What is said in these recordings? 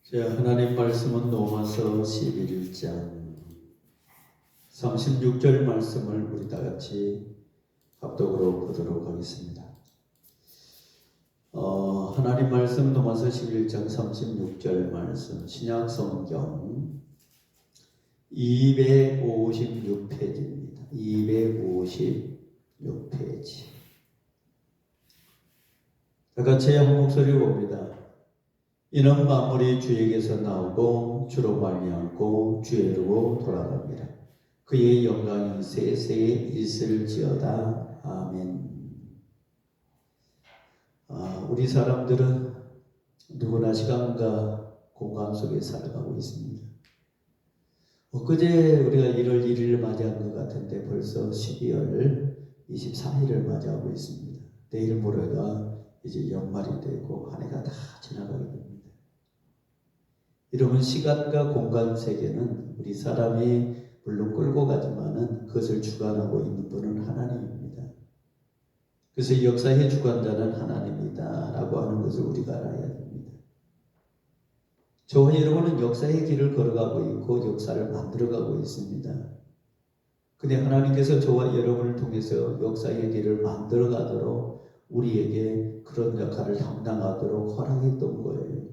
자, 하나님 말씀은 로마서 11장 36절 말씀을 우리 다 같이 합독으로 보도록 하겠습니다. 하나님 말씀 로마서 11장 36절 말씀 신약 성경 256페이지입니다. 256페이지. 다 같이 한 목소리로 봅니다. 이는 만물이 주에게서 나오고 주로 말미암고 주에로 돌아갑니다. 그의 영광이 세세에 있을지어다. 아멘. 우리 사람들은 누구나 시간과 공간 속에 살아가고 있습니다. 엊그제 우리가 1월 1일을 맞이한 것 같은데 벌써 12월 24일을 맞이하고 있습니다. 내일 모레가 이제 연말이 되고 한 해가 다 지나가게 됩니다. 여러분, 시간과 공간 세계는 우리 사람이 물론 끌고 가지만은 그것을 주관하고 있는 분은 하나님입니다. 그래서 역사의 주관자는 하나님이다 라고 하는 것을 우리가 알아야 됩니다. 저와 여러분은 역사의 길을 걸어가고 있고 역사를 만들어가고 있습니다. 근데 하나님께서 저와 여러분을 통해서 역사의 길을 만들어가도록 우리에게 그런 역할을 담당하도록 허락했던 거예요.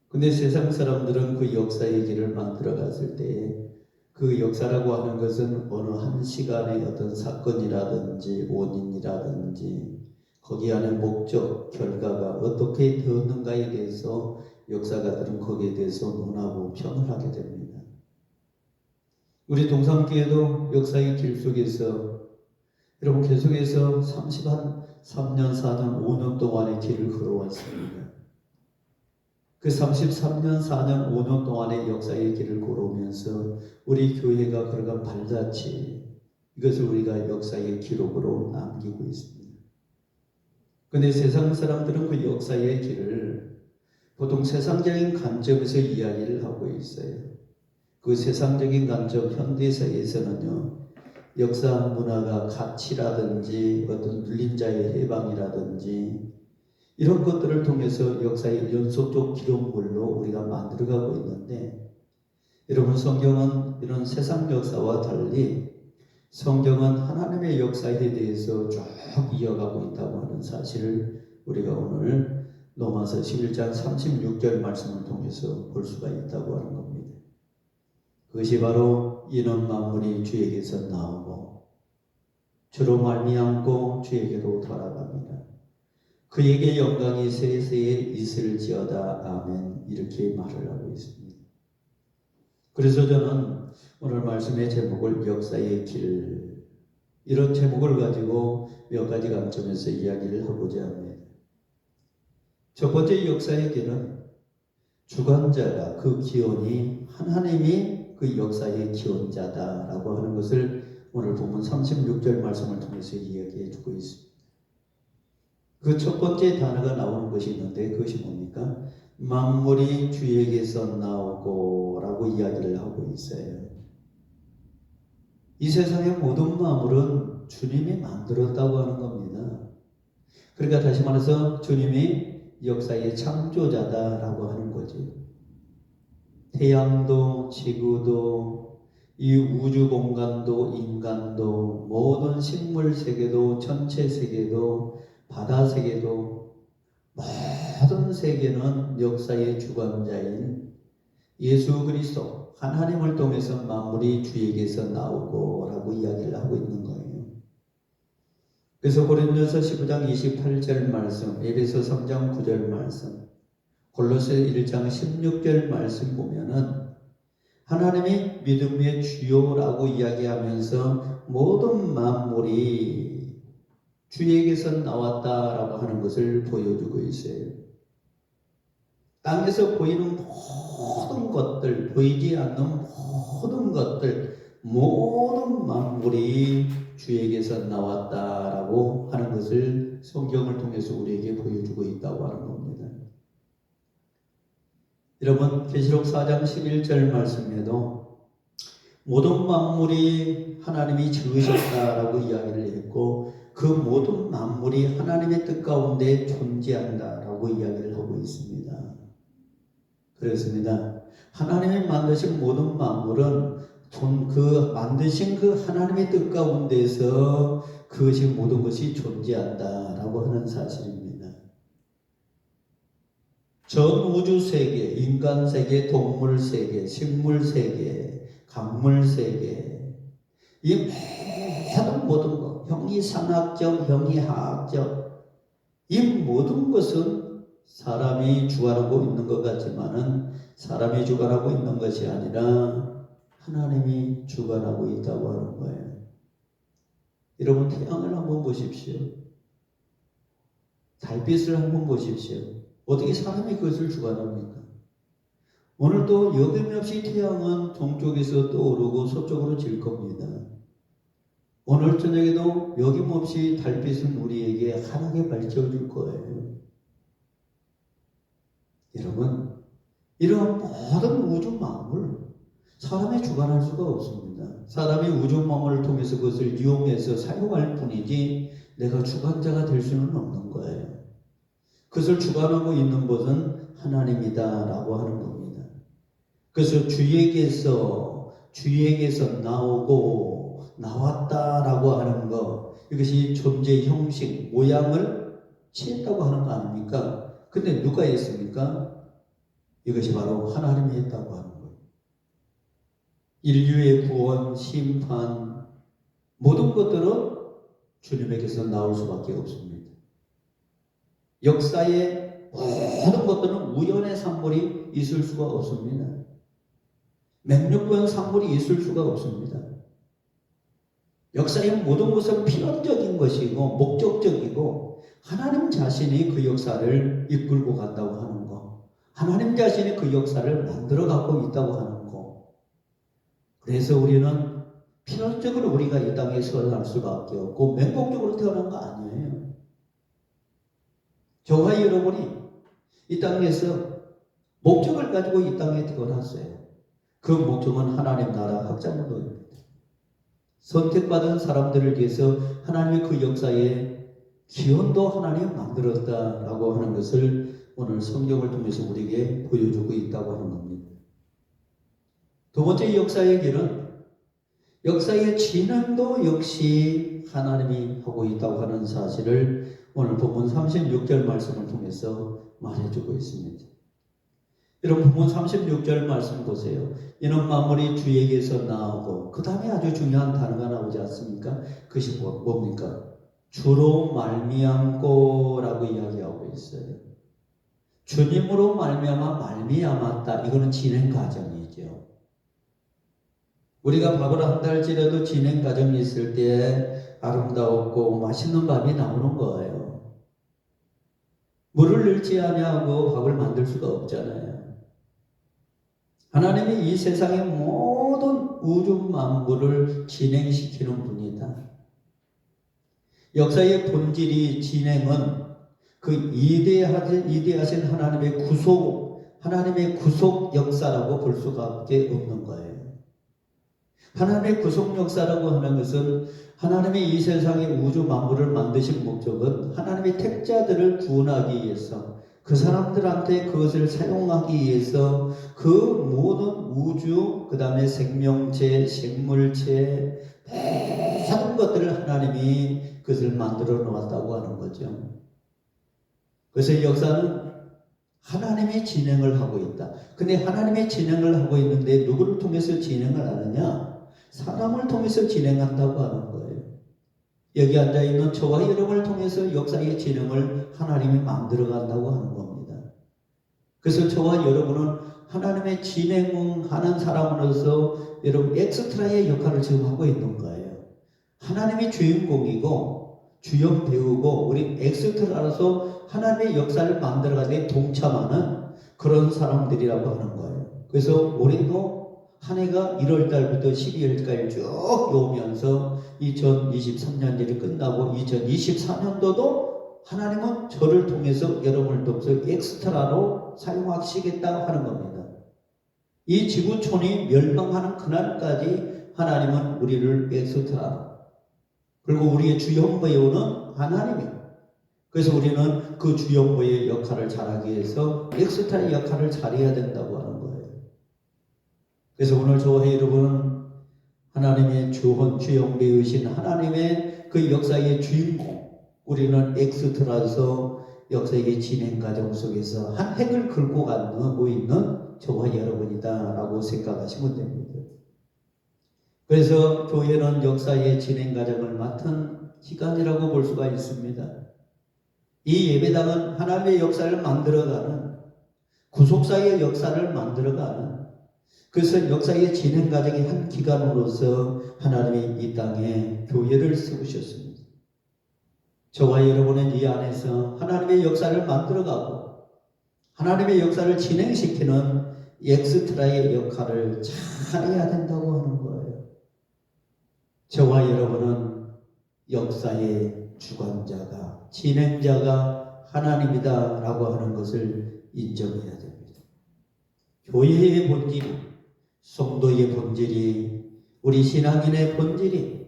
근데 세상 사람들은 그 역사의 길을 만들어 갔을 때 그 역사라고 하는 것은 어느 한 시간의 어떤 사건이라든지 원인이라든지 거기 안에 목적, 결과가 어떻게 되었는가에 대해서 역사가들은 거기에 대해서 논하고 평을 하게 됩니다. 우리 동산교회도 역사의 길 속에서 여러분 계속해서 3년, 4년, 5년 동안의 길을 걸어왔습니다. 그 33년, 4년, 5년 동안의 역사의 길을 걸어오면서 우리 교회가 걸어간 발자취, 이것을 우리가 역사의 기록으로 남기고 있습니다. 그런데 세상 사람들은 그 역사의 길을 보통 세상적인 관점에서 이야기를 하고 있어요. 그 세상적인 관점, 현대사에서는요, 역사 문화가 가치라든지 어떤 눌린 자의 해방이라든지 이런 것들을 통해서 역사의 연속적 기록물로 우리가 만들어가고 있는데, 여러분, 성경은 이런 세상 역사와 달리 성경은 하나님의 역사에 대해서 쭉 이어가고 있다고 하는 사실을 우리가 오늘 로마서 11장 36절 말씀을 통해서 볼 수가 있다고 하는 겁니다. 그것이 바로 이는 만물이 주에게서 나오고 주로 말미암고 주에게로 돌아갑니다. 그에게 영광이 세세에 있을지어다. 아멘. 이렇게 말을 하고 있습니다. 그래서 저는 오늘 말씀의 제목을 역사의 길, 이런 제목을 가지고 몇 가지 관점에서 이야기를 하고자 합니다. 첫 번째, 역사의 길은 주관자가, 그 기원이 하나님이 그 역사의 기원자다라고 하는 것을 오늘 본문 36절 말씀을 통해서 이야기해 주고 있습니다. 그 첫 번째 단어가 나오는 것이 있는데 그것이 뭡니까? 만물이 주에게서 나오고 라고 이야기를 하고 있어요. 이 세상의 모든 만물은 주님이 만들었다고 하는 겁니다. 그러니까 다시 말해서 주님이 역사의 창조자다라고 하는 거죠. 태양도 지구도 이 우주 공간도 인간도 모든 식물 세계도 전체 세계도 바다 세계도 모든 세계는 역사의 주관자인 예수 그리스도 하나님을 통해서 만물이 주에게서 나오고 라고 이야기를 하고 있는 거예요. 그래서 고린도서 15장 28절 말씀, 에베소 3장 9절 말씀, 골로새 1장 16절 말씀 보면은 하나님이 믿음의 주요라고 이야기하면서 모든 만물이 주에게서 나왔다라고 하는 것을 보여주고 있어요. 땅에서 보이는 모든 것들, 보이지 않는 모든 것들, 모든 만물이 주에게서 나왔다라고 하는 것을 성경을 통해서 우리에게 보여주고 있다고 하는 겁니다. 여러분, 계시록 4장 11절 말씀에도 모든 만물이 하나님이 지으셨다라고 이야기를 했고 그 모든 만물이 하나님의 뜻 가운데 존재한다라고 이야기를 하고 있습니다. 그렇습니다. 하나님이 만드신 모든 만물은 만드신 그 하나님의 뜻 가운데서 그것이 모든 것이 존재한다라고 하는 사실입니다. 전 우주 세계, 인간 세계, 동물 세계, 식물 세계, 강물 세계, 이 모든 것, 형이상학적, 형이하학적, 이 모든 것은 사람이 주관하고 있는 것 같지만은 사람이 주관하고 있는 것이 아니라 하나님이 주관하고 있다고 하는 거예요. 여러분, 태양을 한번 보십시오. 달빛을 한번 보십시오. 어떻게 사람이 그것을 주관합니까? 오늘도 여김없이 태양은 동쪽에서 떠오르고 서쪽으로 질 겁니다. 오늘 저녁에도 여김없이 달빛은 우리에게 환하게 밝혀줄 거예요. 여러분, 이러한 모든 우주 만물, 사람이 주관할 수가 없습니다. 사람이 우주 만물을 통해서 그것을 이용해서 사용할 뿐이지 내가 주관자가 될 수는 없는 거예요. 그것을 주관하고 있는 것은 하나님이다라고 하는 겁니다. 그래서 주에게서 나오고 나왔다라고 하는 것, 이것이 존재 형식, 모양을 취했다고 하는 거 아닙니까? 근데 누가 했습니까? 이것이 바로 하나님이 했다고 하는 거예요. 인류의 구원, 심판, 모든 것들은 주님에게서 나올 수밖에 없습니다. 역사의 모든 것들은 우연의 산물이 있을 수가 없습니다. 맹력한 산물이 있을 수가 없습니다. 역사의 모든 것은 필연적인 것이고 목적적이고 하나님 자신이 그 역사를 이끌고 간다고 하는 거, 하나님 자신이 그 역사를 만들어 갖고 있다고 하는 거. 그래서 우리는 필연적으로 우리가 이 땅에 태어날 수밖에 없고 맹목적으로 태어난 거 아니에요. 저와 여러분이 이 땅에서 목적을 가지고 이 땅에 태어났어요. 그 목적은 하나님 나라 확장운동입니다. 선택받은 사람들을 위해서 하나님의 그 역사에 기원도 하나님 만들었다라고 하는 것을 오늘 성경을 통해서 우리에게 보여주고 있다고 하는 겁니다. 두 번째 역사의 길은 역사의 진행도 역시 하나님이 하고 있다고 하는 사실을 오늘 본문 36절 말씀을 통해서 말해주고 있습니다. 여러분, 본문 36절 말씀 보세요. 이는 만물이 주에게서 나오고 그 다음에 아주 중요한 단어가 나오지 않습니까? 그것이 뭡니까? 주로 말미암고 라고 이야기하고 있어요. 주님으로 말미암았다. 이거는 진행 과정이죠. 우리가 밥을 한다 할지라도 진행 과정이 있을 때 아름다웠고 맛있는 밥이 나오는 거예요. 물을 넣지 아니하고 밥을 만들 수가 없잖아요. 하나님이 이 세상의 모든 우주 만물을 진행시키는 분이다. 역사의 본질이 진행은 그 이대하신 하나님의 구속 역사라고 볼 수밖에 없는 거예요. 하나님의 구속 역사라고 하는 것은 하나님이 이 세상의 우주 만물을 만드신 목적은 하나님의 택자들을 구원하기 위해서 그 사람들한테 그것을 사용하기 위해서 그 모든 우주, 그 다음에 생명체, 생물체, 모든 것들을 하나님이 그것을 만들어 놓았다고 하는 거죠. 그래서 역사는 하나님이 진행을 하고 있다. 근데 하나님이 진행을 하고 있는데 누구를 통해서 진행을 하느냐? 사람을 통해서 진행한다고 하는 거예요. 여기 앉아있는 저와 여러분을 통해서 역사의 진행을 하나님이 만들어간다고 하는 겁니다. 그래서 저와 여러분은 하나님의 진행하는 사람으로서 여러분 엑스트라의 역할을 지금 하고 있는 거예요. 하나님이 주인공이고 주연 배우고 우리 엑스트라로서 하나님의 역사를 만들어가는 데 동참하는 그런 사람들이라고 하는 거예요. 그래서 올해도 한 해가 1월달부터 12월까지 쭉 오면서 2023년이 끝나고 2024년도도 하나님은 저를 통해서 여러분을 통해서 엑스트라로 사용하시겠다고 하는 겁니다. 이 지구촌이 멸망하는 그날까지 하나님은 우리를 엑스트라로, 그리고 우리의 주연 배우는 하나님이에요. 그래서 우리는 그 주연 배우의 역할을 잘하기 위해서 엑스트라의 역할을 잘해야 된다고 합니다. 그래서 오늘 저와 여러분은 하나님의 주혼 주영 되으신 하나님의 그 역사의 주인공, 우리는 엑스트라서 역사의 진행 과정 속에서 한 획을 긁고 가고 있는 저와 여러분이다라고 생각하시면 됩니다. 그래서 교회는 역사의 진행 과정을 맡은 기관이라고 볼 수가 있습니다. 이 예배당은 하나님의 역사를 만들어가는, 구속사의 역사를 만들어가는, 그래서 역사의 진행 과정의 한 기관으로서 하나님이 이 땅에 교회를 세우셨습니다. 저와 여러분은 이 안에서 하나님의 역사를 만들어가고 하나님의 역사를 진행시키는 엑스트라의 역할을 잘 해야 된다고 하는 거예요. 저와 여러분은 역사의 주관자가, 진행자가 하나님이다라고 하는 것을 인정해야 됩니다. 교회의 본질이, 성도의 본질이, 우리 신앙인의 본질이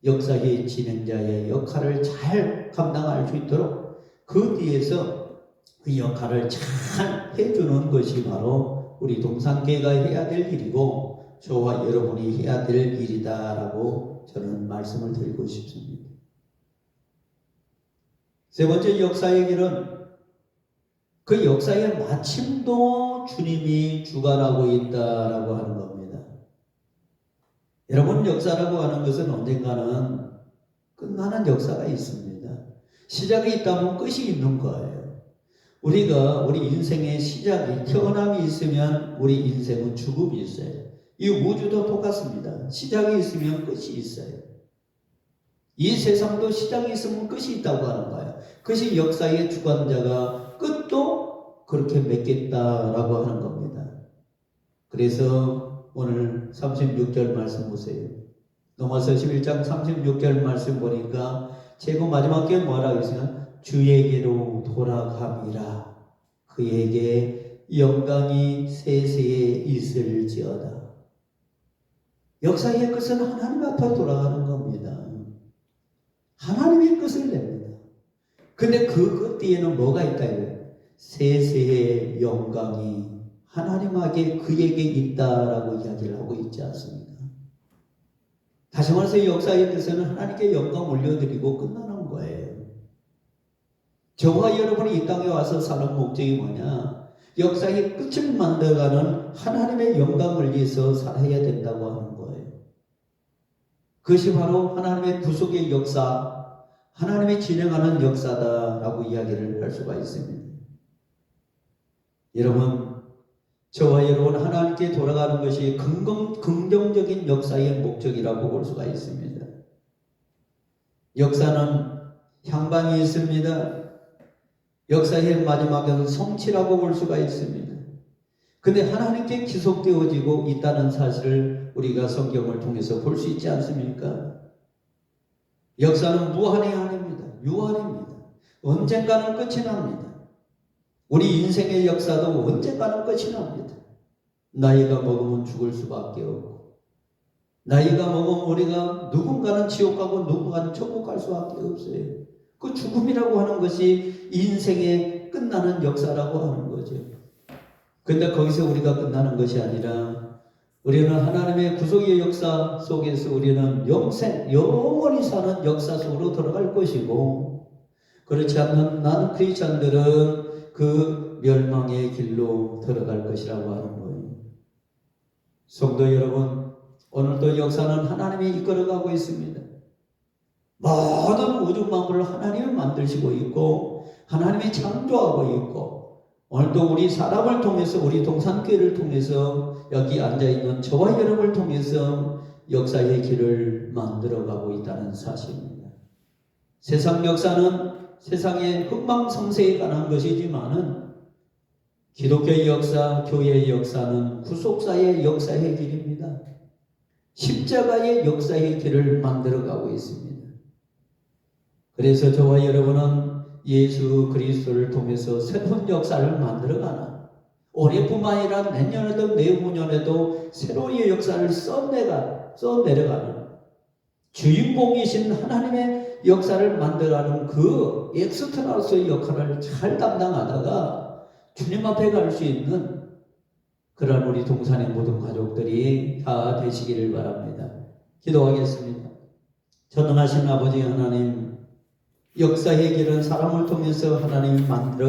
역사의 진행자의 역할을 잘 감당할 수 있도록 그 뒤에서 그 역할을 잘 해주는 것이 바로 우리 동산교회가 해야 될 일이고 저와 여러분이 해야 될 일이다라고 저는 말씀을 드리고 싶습니다. 세 번째 역사의 길은 그 역사의 마침도 주님이 주관하고 있다라고 하는 겁니다. 여러분, 역사라고 하는 것은 언젠가는 끝나는 역사가 있습니다. 시작이 있다면 끝이 있는 거예요. 우리가 우리 인생의 시작이, 태어남이 있으면 우리 인생은 죽음이 있어요. 이 우주도 똑같습니다. 시작이 있으면 끝이 있어요. 이 세상도 시작이 있으면 끝이 있다고 하는 거예요. 그것이 역사의 주관자가 끝도 그렇게 맺겠다라고 하는 겁니다. 그래서 오늘 36절 말씀 보세요. 로마서 11장 36절 말씀 보니까 최고 마지막 게 뭐라고 했어요? 주에게로 돌아감이라. 그에게 영광이 세세에 있을지어다. 역사의 끝은 하나님 앞에 돌아가는 겁니다. 하나님의 끝을 냅니다. 근데 그 끝 뒤에는 뭐가 있다 이거예요? 세세의 영광이 하나님에게 그에게 있다라고 이야기를 하고 있지 않습니까? 다시 말해서 역사의 끝에는 하나님께 영광 올려드리고 끝나는 거예요. 저와 여러분이 이 땅에 와서 사는 목적이 뭐냐? 역사의 끝을 만들어가는 하나님의 영광을 위해서 살아야 된다고 하는 거예요. 그것이 바로 하나님의 구속의 역사, 하나님이 진행하는 역사다라고 이야기를 할 수가 있습니다. 여러분, 저와 여러분 하나님께 돌아가는 것이 긍정적인 역사의 목적이라고 볼 수가 있습니다. 역사는 향방이 있습니다. 역사의 마지막은 성취라고 볼 수가 있습니다. 근데 하나님께 기속되어지고 있다는 사실을 우리가 성경을 통해서 볼 수 있지 않습니까? 역사는 무한이 아닙니다. 유한입니다. 언젠가는 끝이 납니다. 우리 인생의 역사도 언젠가는 끝이 납니다. 나이가 먹으면 죽을 수밖에 없고, 나이가 먹으면 우리가 누군가는 지옥 가고 누군가는 천국 갈 수밖에 없어요. 그 죽음이라고 하는 것이 인생의 끝나는 역사라고 하는 거죠. 근데 거기서 우리가 끝나는 것이 아니라 우리는 하나님의 구속의 역사 속에서 우리는 영원히 사는 역사 속으로 들어갈 것이고, 그렇지 않는 나는 크리스찬들은 그 멸망의 길로 들어갈 것이라고 하는 거예요. 성도 여러분, 오늘도 역사는 하나님이 이끌어가고 있습니다. 모든 우주 만물을 하나님이 만드시고 있고 하나님이 창조하고 있고, 오늘도 우리 사람을 통해서, 우리 동산교회를 통해서, 여기 앉아있는 저와 여러분을 통해서 역사의 길을 만들어가고 있다는 사실입니다. 세상 역사는 세상의 흥망성쇠에 관한 것이지만은 기독교의 역사, 교회의 역사는 구속사의 역사의 길입니다. 십자가의 역사의 길을 만들어가고 있습니다. 그래서 저와 여러분은 예수 그리스도를 통해서 새로운 역사를 만들어가는, 올해뿐만 아니라 내년에도 내후년에도 새로운 역사를 써내려가는 주인공이신 하나님의 역사를 만들어가는 그 엑스트라로서의 역할을 잘 담당하다가 주님 앞에 갈 수 있는 그런 우리 동산의 모든 가족들이 다 되시기를 바랍니다. 기도하겠습니다. 전능하신 아버지 하나님, 역사의 길은 사람을 통해서 하나님이 만들어